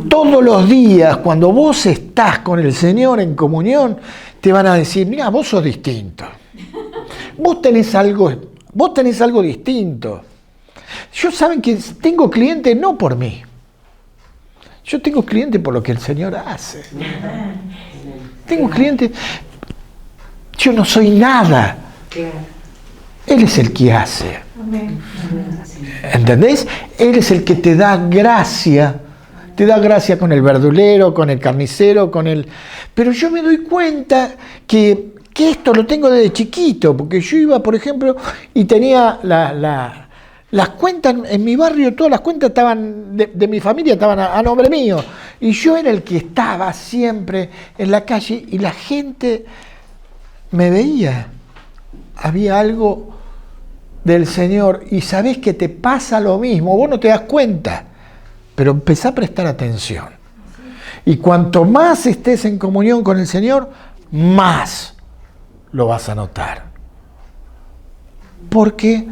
Todos los días, cuando vos estás con el Señor en comunión, te van a decir, mira, vos sos distinto. Vos tenés algo distinto. Yo saben que tengo clientes no por mí. Yo tengo clientes por lo que el Señor hace. Tengo clientes. Yo no soy nada. Él es el que hace. ¿Entendés? Él es el que te da gracia. Te da gracia con el verdulero, con el carnicero, con el... Pero yo me doy cuenta que esto lo tengo desde chiquito, porque yo iba, por ejemplo, y tenía las cuentas en mi barrio, todas las cuentas estaban de mi familia estaban a nombre mío, y yo era el que estaba siempre en la calle y la gente me veía. Había algo del Señor y sabés que te pasa lo mismo, vos no te das cuenta, pero empezá a prestar atención. Y cuanto más estés en comunión con el Señor, más lo vas a notar. Porque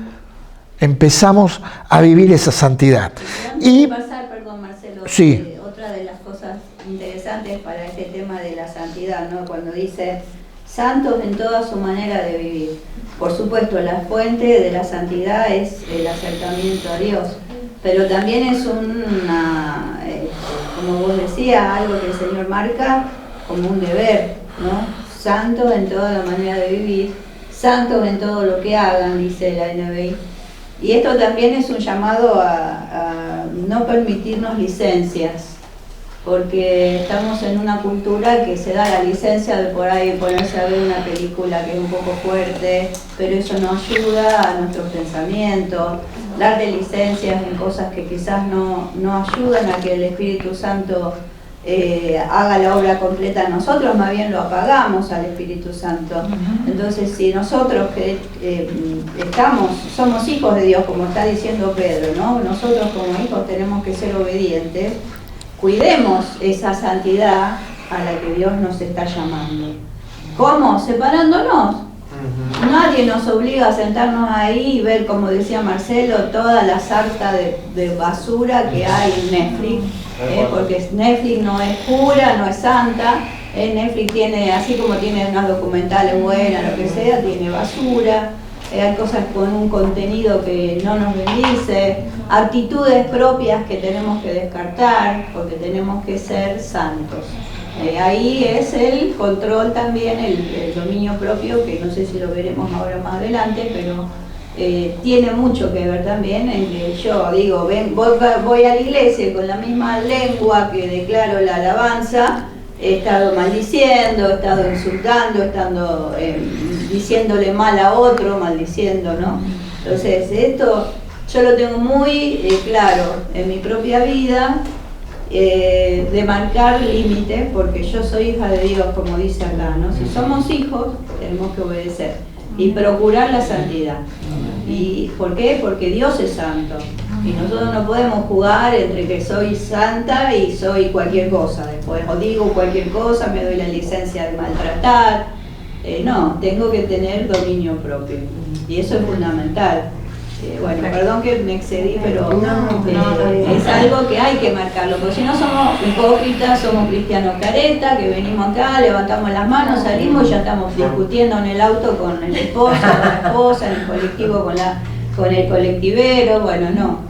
empezamos a vivir esa santidad. Y pasar, perdón, Marcelo, sí. Otra de las cosas interesantes para este tema de la santidad, ¿no? Cuando dice santos en toda su manera de vivir. Por supuesto, la fuente de la santidad es el acercamiento a Dios, pero también es una, como vos decías, algo que el Señor marca como un deber, ¿no? Santos en toda la manera de vivir, santos en todo lo que hagan, dice la NBI. Y esto también es un llamado a no permitirnos licencias, porque estamos en una cultura que se da la licencia de por ahí ponerse a ver una película que es un poco fuerte, pero eso no ayuda a nuestros pensamientos, darle licencias en cosas que quizás no ayudan a que el Espíritu Santo haga la obra completa en nosotros, más bien lo apagamos al Espíritu Santo. Entonces, si nosotros que somos hijos de Dios, como está diciendo Pedro, ¿no? Nosotros como hijos tenemos que ser obedientes, cuidemos esa santidad a la que Dios nos está llamando. ¿Cómo? Separándonos. Nadie nos obliga a sentarnos ahí y ver, como decía Marcelo, toda la sarta de basura que hay en Netflix, porque Netflix no es pura, no es santa. Netflix tiene, así como tiene unas documentales buenas, lo que sea, tiene basura. hay cosas con un contenido que no nos bendice, actitudes propias que tenemos que descartar porque tenemos que ser santos. Ahí es el control también, el dominio propio, que no sé si lo veremos ahora más adelante, pero tiene mucho que ver también en que yo digo, voy a la iglesia con la misma lengua que declaro la alabanza, he estado maldiciendo, he estado insultando, he estado diciéndole mal a otro, maldiciendo, ¿no? Entonces esto yo lo tengo muy claro en mi propia vida, de marcar límites, porque yo soy hija de Dios, como dice acá, ¿no? Si somos hijos, tenemos que obedecer y procurar la santidad. ¿Y por qué? Porque Dios es santo y nosotros no podemos jugar entre que soy santa y soy cualquier cosa. Después o digo cualquier cosa, me doy la licencia de maltratar. No, tengo que tener dominio propio y eso es fundamental. Bueno, perdón que me excedí, pero es algo que hay que marcarlo, porque si no somos hipócritas, somos cristianos caretas, que venimos acá, levantamos las manos, salimos y ya estamos discutiendo en el auto con el esposo, con la esposa, en el colectivo con el colectivero. Bueno, no,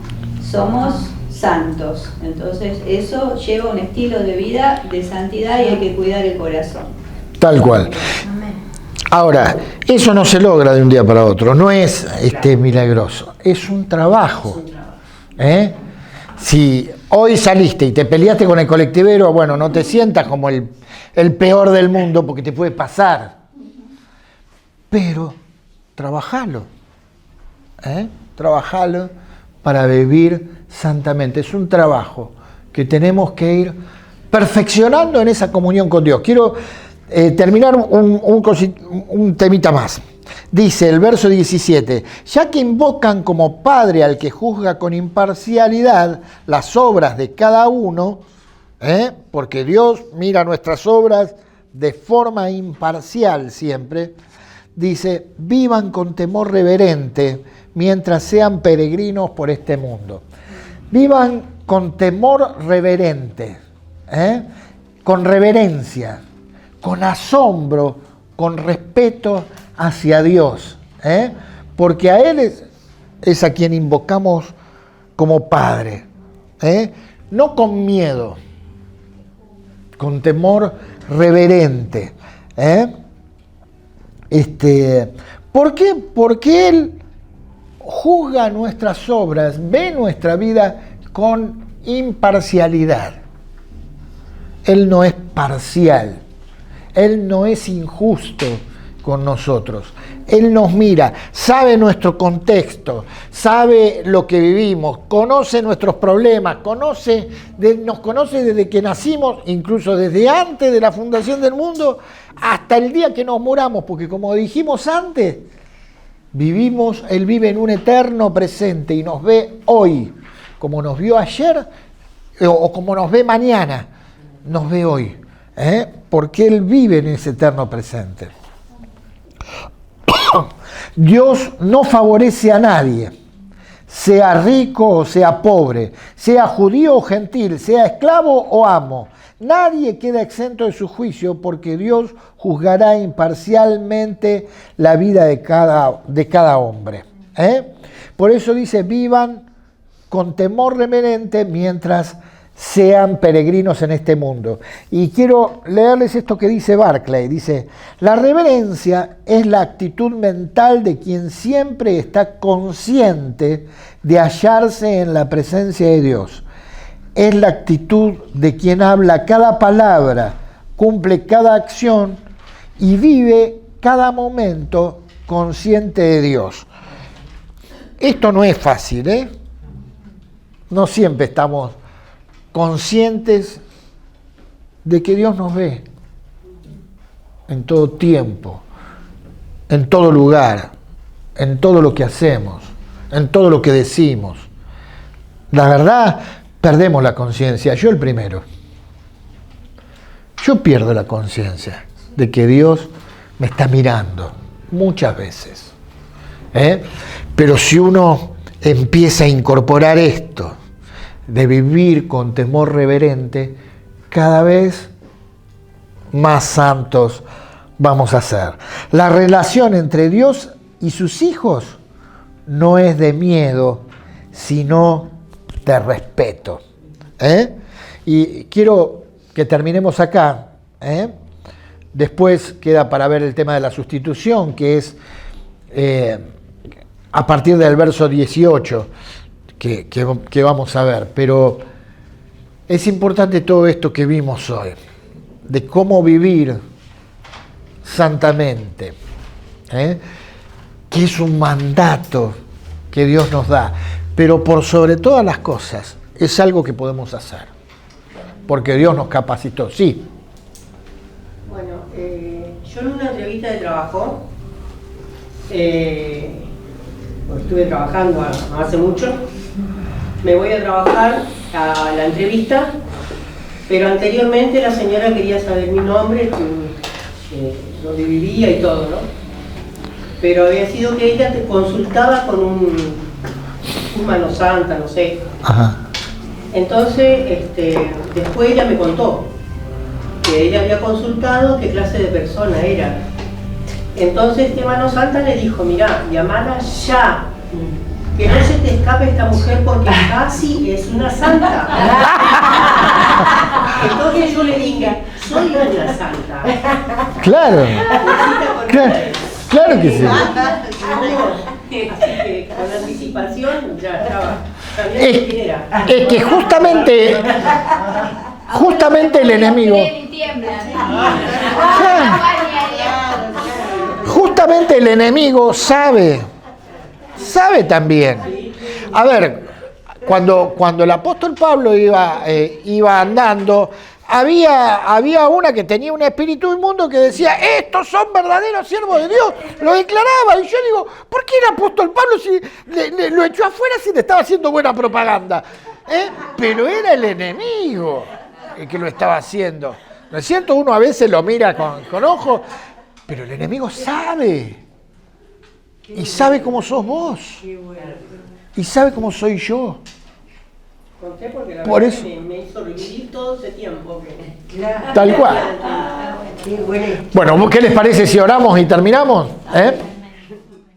somos santos, entonces eso lleva un estilo de vida de santidad y hay que cuidar el corazón. Tal cual. Ahora, eso no se logra de un día para otro, no es milagroso, es un trabajo. Si hoy saliste y te peleaste con el colectivero, bueno, no te sientas como el peor del mundo porque te puede pasar, pero trabajalo, trabajalo para vivir santamente. Es un trabajo que tenemos que ir perfeccionando en esa comunión con Dios. Quiero terminar un temita más. Dice el verso 17, ya que invocan como Padre al que juzga con imparcialidad las obras de cada uno, porque Dios mira nuestras obras de forma imparcial siempre, dice, vivan con temor reverente mientras sean peregrinos por este mundo. Vivan con temor reverente, con reverencia, con asombro, con respeto hacia Dios, porque a Él es a quien invocamos como Padre, no con miedo, con temor reverente. ¿Por qué? Porque Él juzga nuestras obras, ve nuestra vida con imparcialidad. Él no es parcial. Él no es injusto con nosotros. Él nos mira, sabe nuestro contexto, sabe lo que vivimos, conoce nuestros problemas, nos conoce desde que nacimos, incluso desde antes de la fundación del mundo, hasta el día que nos muramos, porque como dijimos antes, Él vive en un eterno presente y nos ve hoy, como nos vio ayer o como nos ve mañana, nos ve hoy. Porque Él vive en ese eterno presente. Dios no favorece a nadie, sea rico o sea pobre, sea judío o gentil, sea esclavo o amo. Nadie queda exento de su juicio porque Dios juzgará imparcialmente la vida de cada hombre. Por eso dice, vivan con temor reverente mientras sean peregrinos en este mundo. Y quiero leerles esto que dice Barclay. Dice, la reverencia es la actitud mental de quien siempre está consciente de hallarse en la presencia de Dios. Es la actitud de quien habla cada palabra, cumple cada acción y vive cada momento consciente de Dios. Esto no es fácil, No siempre estamos conscientes de que Dios nos ve en todo tiempo, en todo lugar, en todo lo que hacemos, en todo lo que decimos. La verdad, perdemos la conciencia, yo el primero. Yo pierdo la conciencia de que Dios me está mirando muchas veces. Pero si uno empieza a incorporar esto, de vivir con temor reverente, cada vez más santos vamos a ser. La relación entre Dios y sus hijos no es de miedo, sino de respeto. Y quiero que terminemos acá. Después queda para ver el tema de la sustitución, que es a partir del verso 18, que vamos a ver. Pero es importante todo esto que vimos hoy, de cómo vivir santamente, que es un mandato que Dios nos da, pero por sobre todas las cosas es algo que podemos hacer, porque Dios nos capacitó. Sí. Bueno, yo en una entrevista de trabajo, estuve trabajando hace mucho, me voy a trabajar a la entrevista, pero anteriormente la señora quería saber mi nombre, dónde vivía y todo, ¿no? Pero había sido que ella te consultaba con un mano santa, no sé. Ajá. Entonces, después ella me contó que ella había consultado qué clase de persona era. Entonces mano santa le dijo, mirá, llamala ya, que no se te escape esta mujer porque casi es una santa. Entonces yo le dije, soy una santa. Claro. Claro que sí. Así que con anticipación ya estaba. Es que justamente el enemigo, justamente el enemigo sabe también. A ver, cuando el apóstol Pablo iba andando, había una que tenía un espíritu inmundo que decía, estos son verdaderos siervos de Dios, lo declaraba, y yo digo, ¿por qué el apóstol Pablo si lo echó afuera si le estaba haciendo buena propaganda? Pero era el enemigo el que lo estaba haciendo, ¿no es cierto? Uno a veces lo mira con ojo, pero el enemigo sabe, y sabe cómo sos vos, y sabe cómo soy yo. Conté porque la Por verdad eso. me hizo revivir todo ese tiempo. Tal cual. Bueno, ¿qué les parece si oramos y terminamos?